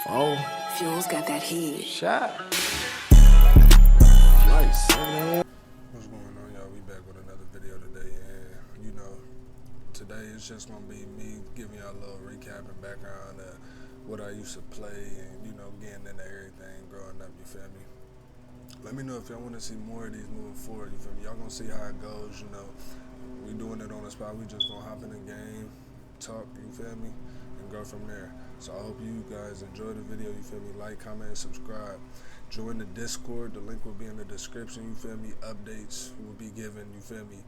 Oh, Fuel's got that heat. shot. Like 7 a.m. What's going on, y'all? We back with another video today, and today it's just gonna be me giving y'all a little recap and background of what I used to play and getting into everything growing up. You feel me? Let me know if y'all want to see more of these moving forward. You feel me? Y'all gonna see how it goes. We doing it on the spot. We just gonna hop in the game, talk. You feel me? And go from there. So I hope you guys enjoy the video. You feel me? Like, comment, and subscribe. Join the Discord. The link will be in the description. You feel me? Updates will be given. You feel me?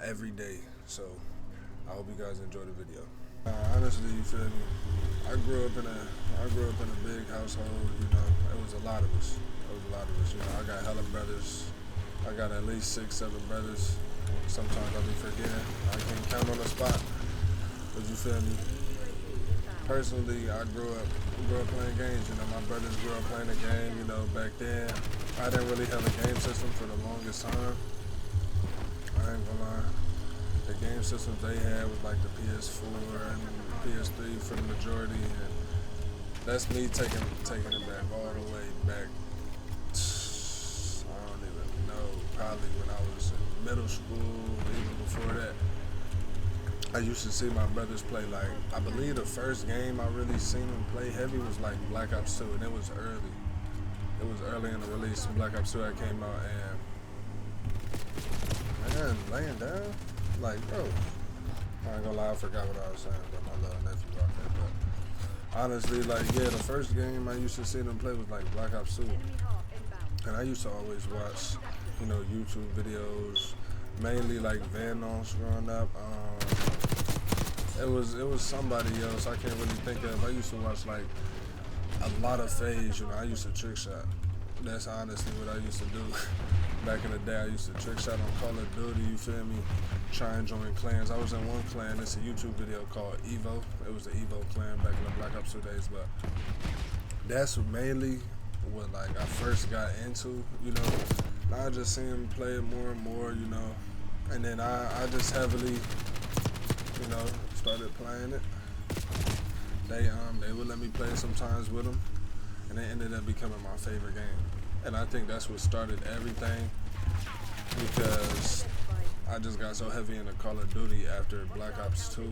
Every day. So I hope you guys enjoy the video. Honestly, you feel me? I grew up in a big household. It was a lot of us. I got hella brothers. I got at least 6, 7 brothers. Sometimes I'll be forgetting. I can't count on the spot. But you feel me? Personally, I grew up playing games. My brothers grew up playing the game. Back then, I didn't really have a game system for the longest time. I ain't gonna lie. The game systems they had was like the PS4 and PS3 for the majority, and that's me taking it back all the way back. I don't even know. Probably when I was in middle school, even before that. I used to see my brothers play, like, I believe the first game I really seen them play heavy was like Black Ops 2, and it was early. It was early in the release. Black Ops 2 that came out, and man, laying down, like, bro, I ain't gonna lie, I forgot what I was saying, but my little nephew out there. But honestly, like, yeah, the first game I used to see them play was like Black Ops 2, and I used to always watch, YouTube videos, mainly like Vanos growing up. It was somebody else I can't really think of. I used to watch like a lot of FaZe. I used to trick shot. That's honestly what I used to do. Back in the day, I used to trick shot on Call of Duty, you feel me? Try and join clans. I was in one clan. It's a YouTube video called Evo. It was the Evo clan back in the Black Ops 2 days, but that's mainly what like I first got into, Now I just seen him play it more and more, and then I just heavily, started playing it. They would let me play it sometimes with them, and it ended up becoming my favorite game. And I think that's what started everything, because I just got so heavy into Call of Duty after Black Ops 2,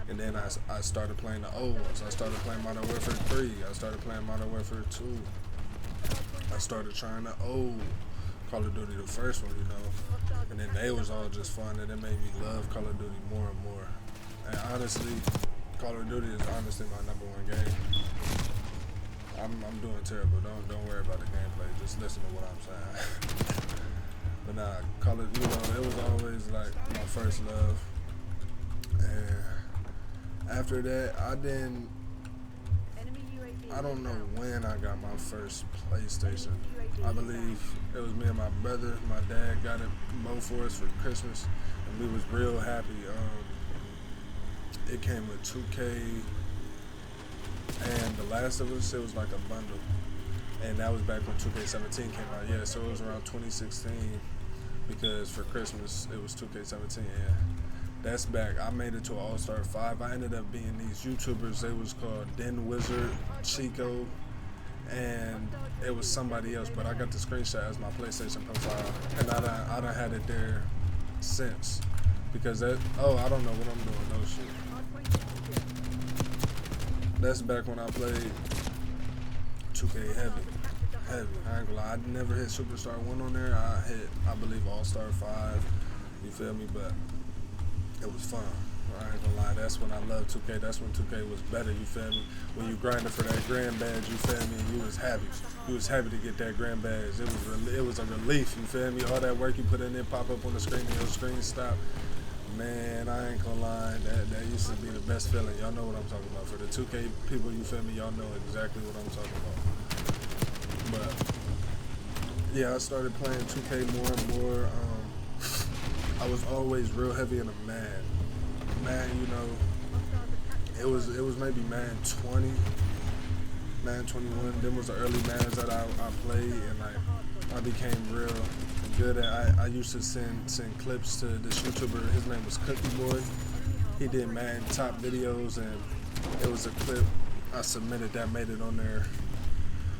and then I started playing the old ones. I started playing Modern Warfare 3. I started playing Modern Warfare 2. I started trying the old Call of Duty, the first one, and then they was all just fun, and it made me love Call of Duty more and more. And honestly, Call of Duty is honestly my #1 game. I'm doing terrible. Don't worry about the gameplay. Just listen to what I'm saying. But nah, Call of Duty, it was always like my first love. And after that, I don't know when I got my first PlayStation. I believe it was me and my brother. My dad got it both for us for Christmas, and we was real happy. It came with 2K and The Last of Us. It was like a bundle, and that was back when 2K17 came out. Yeah, so it was around 2016, because for Christmas it was 2K17, and that's back. I made it to All-Star 5. I ended up being these YouTubers. They was called Den Wizard, Chico, and it was somebody else, but I got the screenshot as my PlayStation profile, and I done had it there since, because I don't know what I'm doing, no shit. That's back when I played 2K heavy. I ain't gonna lie, I never hit Superstar 1 on there. I believe All-Star 5, you feel me, but it was fun. I ain't gonna lie, that's when I loved 2K. That's when 2K was better, you feel me? When you grinded for that grand badge, you feel me? You was happy. You was happy to get that grand badge. It was a relief, you feel me? All that work you put in there pop up on the screen and your screen stop. Man, I ain't gonna lie, that used to be the best feeling. Y'all know what I'm talking about. For the 2K people, you feel me? Y'all know exactly what I'm talking about. But yeah, I started playing 2K more and more. I was always real heavy into Madden, it was maybe Madden 20, Madden 21. Them was the early Maddens that I played, and I became real good at. I used to send clips to this YouTuber. His name was Cookie Boy. He did Madden top videos, and it was a clip I submitted that, made it on there,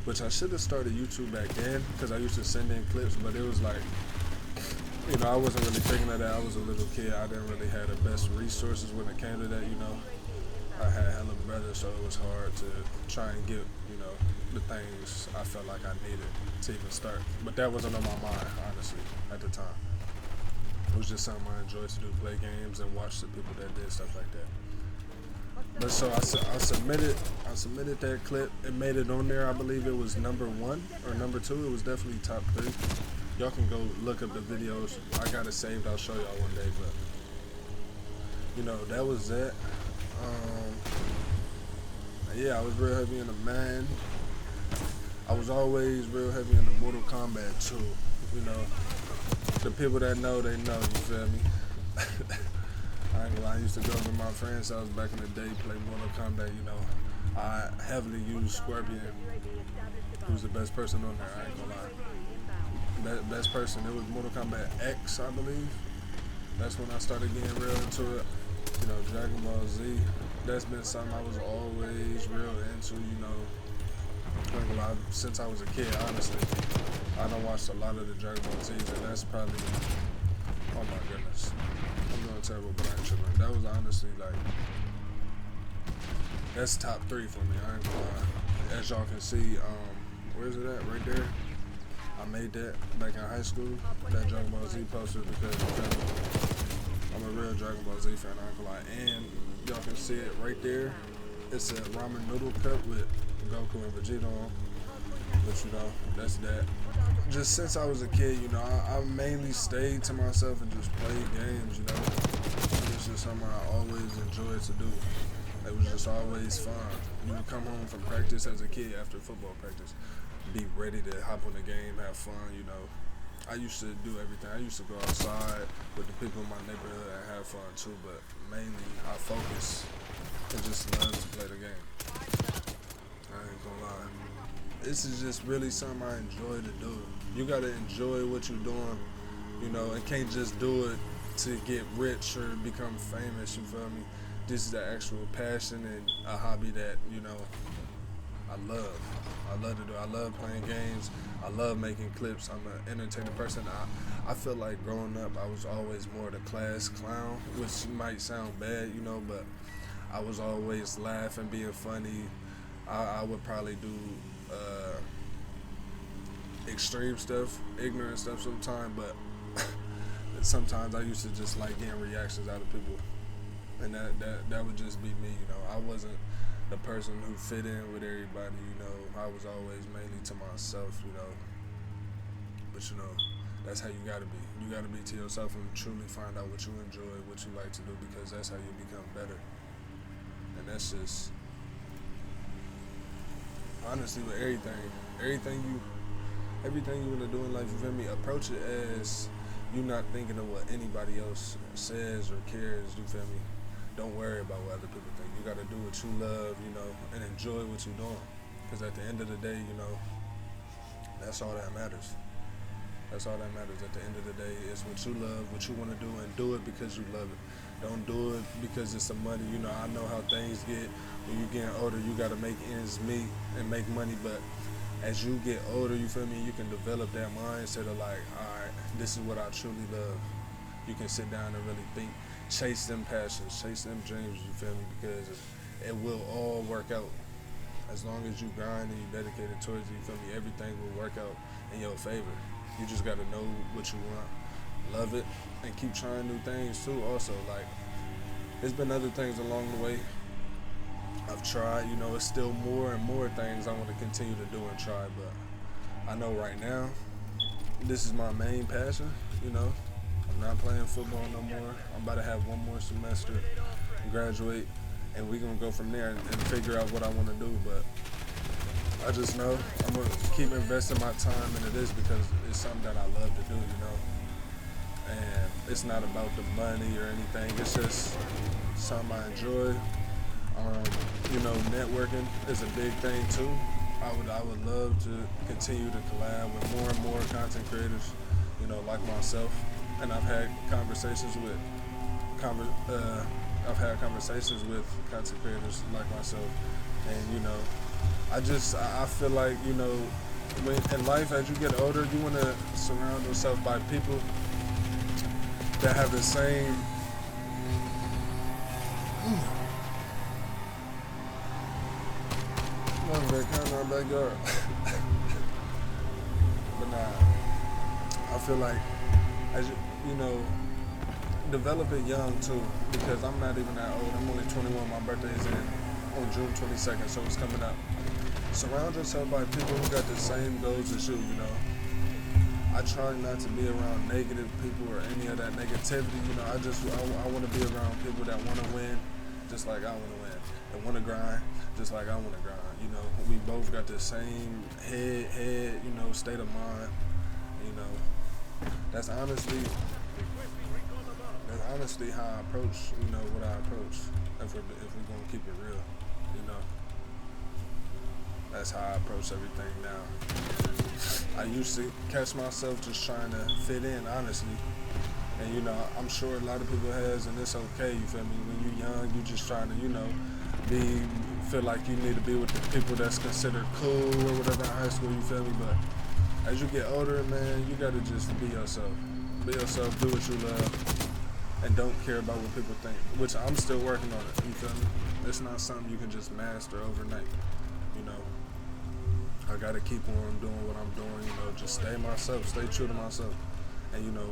which I should have started YouTube back then because I used to send in clips, but it was like, you know, I wasn't really thinking of that. I was a little kid. I didn't really have the best resources when it came to that, you know. I had hella brothers, so it was hard to try and get, you know, the things I felt like I needed to even start. But that wasn't on my mind, honestly, at the time. It was just something I enjoyed to do, play games and watch the people that did stuff like that. But so I submitted that clip. It made it on there. I believe it was number 1 or number 2. It was definitely top 3. Y'all can go look up the videos. I got it saved. I'll show y'all one day. But you know, that was that. Yeah, I was real heavy in the man. I was always real heavy in the Mortal Kombat too. You know, the people that know, they know. You feel me? I ain't gonna lie, I used to go to my friend's house back in the day, play Mortal Kombat. You know, I heavily used Scorpion. He was the best person on there. I ain't gonna lie. Best person. It was Mortal Kombat X, I believe. That's when I started getting real into it. You know, Dragon Ball Z. That's been something I was always real into. You know, I ain't gonna lie, since I was a kid. Honestly, I done watched a lot of the Dragon Ball Z's, and that's probably, oh my goodness, I'm doing terrible, but I ain't tripping. That was honestly like, that's top 3 for me. I ain't gonna lie. As y'all can see, where is it at? Right there. I made that back in high school, that Dragon Ball Z poster, because I'm a real Dragon Ball Z fan, I ain't gonna lie. And y'all can see it right there. It's a ramen noodle cup with Goku and Vegeta on. But you know, that's that. Just since I was a kid, you know, I mainly stayed to myself and just played games, you know. It's just something I always enjoyed to do. It was just always fun. You would come home from practice as a kid after football practice, be ready to hop on the game, have fun, you know. I used to do everything. I used to go outside with the people in my neighborhood and have fun too, but mainly I focus and just love to play the game. I ain't gonna lie. This is just really something I enjoy to do. You gotta enjoy what you're doing, you know, and can't just do it to get rich or become famous, you feel me? This is the actual passion and a hobby that, you know, I love. I love to do. I love playing games. I love making clips. I'm an entertaining person. I feel like growing up, I was always more the class clown, which might sound bad, you know, but I was always laughing, being funny. I would probably do extreme stuff, ignorant stuff sometimes, but sometimes I used to just like getting reactions out of people, and that would just be me, you know. I wasn't the person who fit in with everybody, you know. I was always mainly to myself, you know. But you know, that's how you gotta be. You gotta be to yourself and truly find out what you enjoy, what you like to do, because that's how you become better. And that's just, honestly, with everything you wanna do in life, you feel me? Approach it as you not thinking of what anybody else says or cares, you feel me? Don't worry about what other people think. You gotta do what you love, you know, and enjoy what you're doing. Because at the end of the day, you know, that's all that matters. That's all that matters. At the end of the day, it's what you love, what you want to do, and do it because you love it. Don't do it because it's some money. You know, I know how things get. When you're getting older, you gotta make ends meet and make money. But as you get older, you feel me, you can develop that mindset of like, all right, this is what I truly love. You can sit down and really think. Chase them passions, chase them dreams, you feel me, because it will all work out. As long as you grind and you dedicated towards it, you feel me, everything will work out in your favor. You just gotta know what you want, love it, and keep trying new things too also. Like, there's been other things along the way I've tried, you know. It's still more and more things I want to continue to do and try, but I know right now, this is my main passion, you know. I'm not playing football no more. I'm about to have one more semester, graduate, and we're going to go from there and figure out what I want to do. But I just know I'm going to keep investing my time into this because it's something that I love to do, you know. And it's not about the money or anything. It's just something I enjoy. You know, networking is a big thing too. I would love to continue to collab with more and more content creators, you know, like myself. And I've had conversations with I've had conversations with content creators like myself, and you know, I feel like, you know, when in life as you get older, you want to surround yourself by people that have the same kind of backyard. But nah, I feel like as you know, develop it young too, because I'm not even that old. I'm only 21. My birthday is on June 22nd, so it's coming up. Surround yourself by people who got the same goals as you. You know, I try not to be around negative people or any of that negativity. You know, I want to be around people that want to win, just like I want to win, and want to grind, just like I want to grind. You know, we both got the same head, you know, state of mind. You know, that's honestly how I approach, you know, what I approach. If we're gonna keep it real, you know, that's how I approach everything now. I used to catch myself just trying to fit in, honestly. And you know, I'm sure a lot of people has, and it's okay. You feel me? When you're young, you just trying to, you know, feel like you need to be with the people that's considered cool or whatever in high school. You feel me? But as you get older, man, you gotta just be yourself. Be yourself. Do what you love. And don't care about what people think, which I'm still working on it, you feel me? It's not something you can just master overnight, you know? I gotta keep on doing what I'm doing, you know, just stay myself, stay true to myself, and, you know,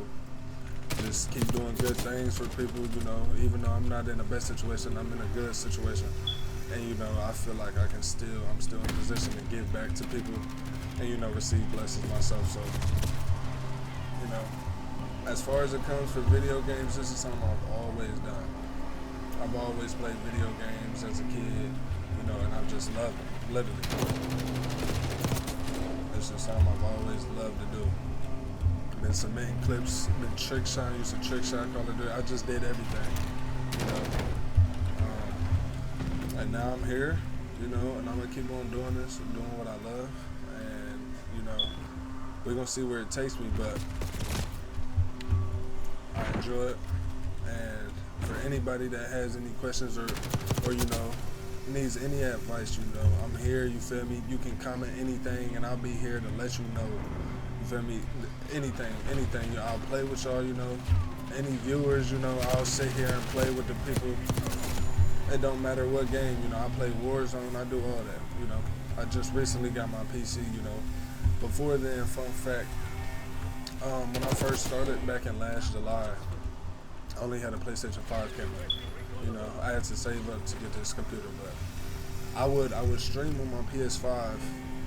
just keep doing good things for people, you know, even though I'm not in the best situation, I'm in a good situation, and, you know, I feel like I'm still in a position to give back to people, and, you know, receive blessings myself, so, you know, as far as it comes for video games, this is something I've always done. I've always played video games as a kid, you know, and I've just loved it, literally. It's just something I've always loved to do. Been submitting clips, been trick shotting, used to trick shot, Call of Duty. I just did everything, you know. And now I'm here, you know, and I'm gonna keep on doing this, doing what I love, and, you know, we're gonna see where it takes me, but I enjoy it, and for anybody that has any questions or you know, needs any advice, you know, I'm here, you feel me? You can comment anything, and I'll be here to let you know, you feel me? Anything, you know, I'll play with y'all, you know, any viewers, you know, I'll sit here and play with the people. It don't matter what game, you know, I play Warzone, I do all that, you know. I just recently got my PC, you know. Before then, fun fact, when I first started back in last July, I only had a PlayStation 5 camera. You know, I had to save up to get this computer, but I would stream on my PS5,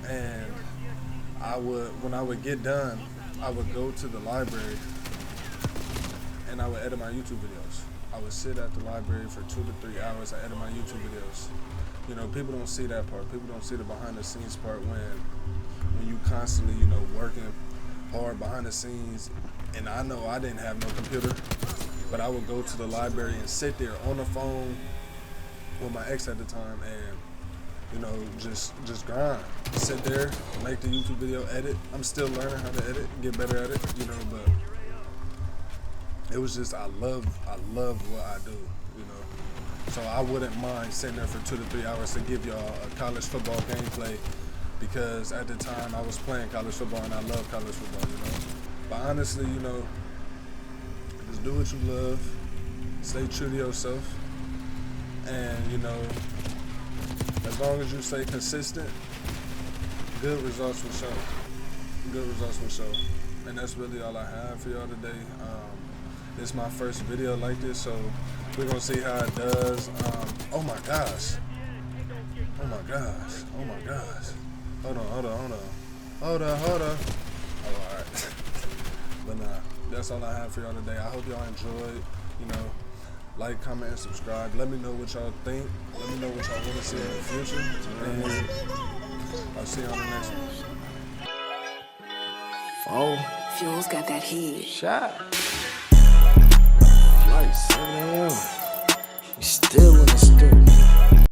and when I would get done, I would go to the library and I would edit my YouTube videos. I would sit at the library for 2 to 3 hours. I edit my YouTube videos. You know, people don't see that part. People don't see the behind the scenes part when you constantly, you know, working hard behind the scenes. And I know I didn't have no computer, but I would go to the library and sit there on the phone with my ex at the time and, you know, just grind. Sit there, make the YouTube video, edit. I'm still learning how to edit, get better at it, you know, but it was just, I love what I do, you know. So I wouldn't mind sitting there for 2 to 3 hours to give y'all a college football gameplay, because at the time I was playing college football and I love college football, you know. But honestly, you know, just do what you love, stay true to yourself, and, you know, as long as you stay consistent, good results will show. Good results will show. And that's really all I have for y'all today. This is my first video like this, so we're gonna see how it does. Oh my gosh. Oh my gosh. Oh my gosh. Hold on. Oh, alright. But nah, that's all I have for y'all today. I hope y'all enjoyed, you know. Like, comment, and subscribe. Let me know what y'all think. Let me know what y'all want to see in the future. And I'll see you on the next one. Oh. Fuel's got that heat. Shot. Flight 7 a.m. We still in the studio.